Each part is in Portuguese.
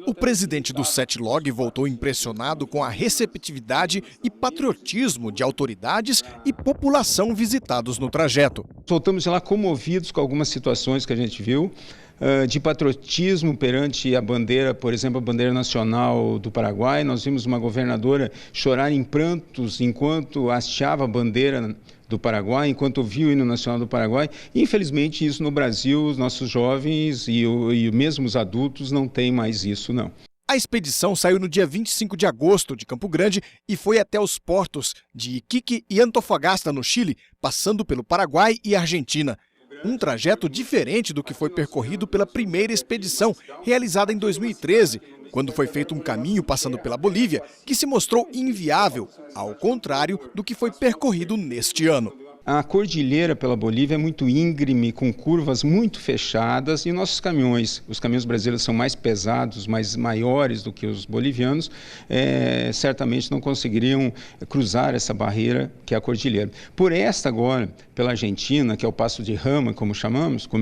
O presidente do Setlog voltou impressionado com a receptividade e patriotismo de autoridades e população visitados no trajeto. Voltamos lá comovidos com algumas situações que a gente viu, de patriotismo perante a bandeira, por exemplo, a bandeira nacional do Paraguai. Nós vimos uma governadora chorar em prantos enquanto hasteava a bandeira do Paraguai, enquanto ouvia o hino nacional do Paraguai. Infelizmente, isso no Brasil, os nossos jovens e mesmo os adultos não têm mais isso, não. A expedição saiu no dia 25 de agosto de Campo Grande e foi até os portos de Iquique e Antofagasta, no Chile, passando pelo Paraguai e Argentina. Um trajeto diferente do que foi percorrido pela primeira expedição, realizada em 2013, quando foi feito um caminho passando pela Bolívia, que se mostrou inviável, ao contrário do que foi percorrido neste ano. A cordilheira pela Bolívia é muito íngreme, com curvas muito fechadas, e nossos caminhões, os caminhões brasileiros são mais pesados, mais maiores do que os bolivianos, certamente não conseguiriam cruzar essa barreira que é a cordilheira. Por esta agora, pela Argentina, que é o Passo de Rama, como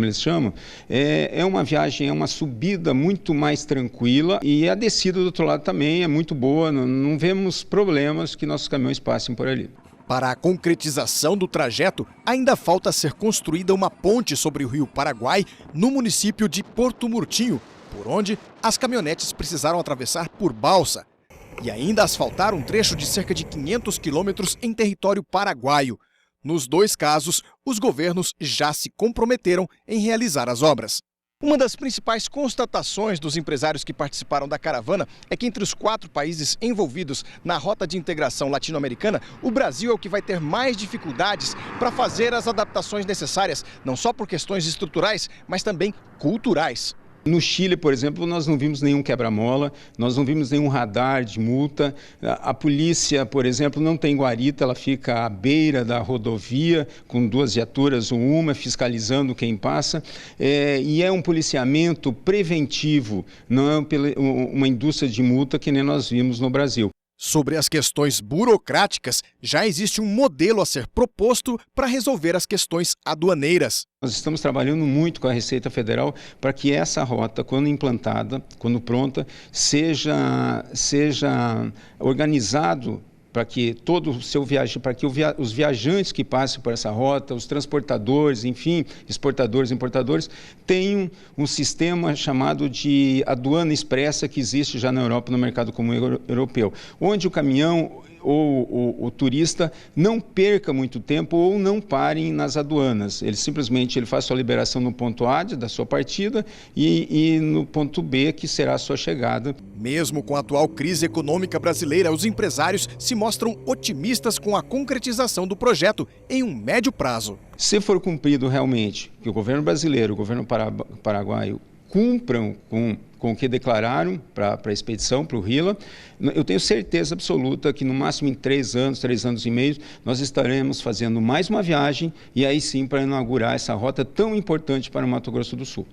eles chamam, é uma viagem, é uma subida muito mais tranquila, e a descida do outro lado também é muito boa, não vemos problemas que nossos caminhões passem por ali. Para a concretização do trajeto, ainda falta ser construída uma ponte sobre o rio Paraguai, no município de Porto Murtinho, por onde as caminhonetes precisaram atravessar por balsa. E ainda asfaltar um trecho de cerca de 500 quilômetros em território paraguaio. Nos dois casos, os governos já se comprometeram em realizar as obras. Uma das principais constatações dos empresários que participaram da caravana é que entre os 4 países envolvidos na rota de integração latino-americana, o Brasil é o que vai ter mais dificuldades para fazer as adaptações necessárias, não só por questões estruturais, mas também culturais. No Chile, por exemplo, nós não vimos nenhum quebra-mola, nós não vimos nenhum radar de multa. A polícia, por exemplo, não tem guarita, ela fica à beira da rodovia, com 2 viaturas, uma fiscalizando quem passa. E é um policiamento preventivo, não é uma indústria de multa que nem nós vimos no Brasil. Sobre as questões burocráticas, já existe um modelo a ser proposto para resolver as questões aduaneiras. Nós estamos trabalhando muito com a Receita Federal para que essa rota, quando implantada, quando pronta, seja organizado para que os viajantes que passem por essa rota, os transportadores, enfim, exportadores, importadores, tenham um sistema chamado de aduana expressa que existe já na Europa, no mercado comum europeu, onde o caminhão ou o turista não perca muito tempo ou não parem nas aduanas. Ele simplesmente faz sua liberação no ponto A da sua partida e no ponto B, que será a sua chegada. Mesmo com a atual crise econômica brasileira, os empresários se mostram otimistas com a concretização do projeto em um médio prazo. Se for cumprido realmente, que o governo brasileiro, o governo paraguaio cumpram com o que declararam para a expedição, para o RILA, eu tenho certeza absoluta que no máximo em 3 anos e meio, nós estaremos fazendo mais uma viagem e aí sim para inaugurar essa rota tão importante para o Mato Grosso do Sul.